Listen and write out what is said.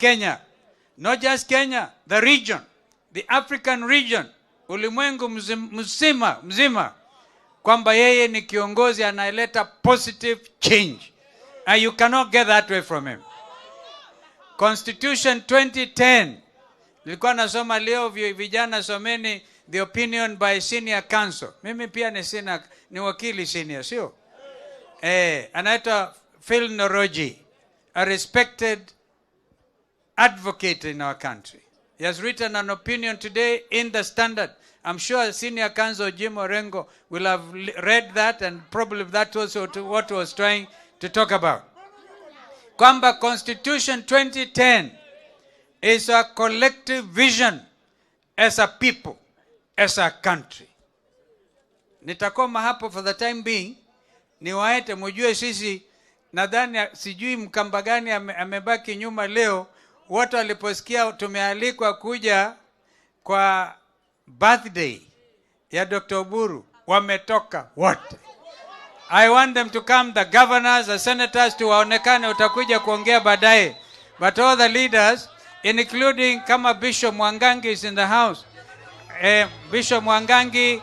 Kenya, not just Kenya, the region, the African region, ulimwengu mzima, kwamba yeye ni kiongozi anayeleta positive change. And you cannot get that way from him. Constitution 2010, nilikuwa nasoma leo, vijana someni the opinion by senior counsel. Mimi pia ni wakili senior, sio? Anaitwa Phil Noroji, a respected advocate in our country. He has written an opinion today in the Standard. I'm sure senior counsel Jim Orengo will have read that, and probably that was what he was trying to talk about. Kamba Constitution 2010 is a collective vision as a people, as a country. Nitakoma hapo for the time being. Niwaete mujue sisi, nadhani sijui Mkamba gani amebaki nyuma leo. Watu waliposikia tumealikwa kuja kwa birthday ya Dr. Oburu, wametoka wote. I want them to come, the governors, the senators, to waonekane, utakuja kuongea baadaye. But all the leaders, including kama Bishop Mwangangi is in the house. Bishop Mwangangi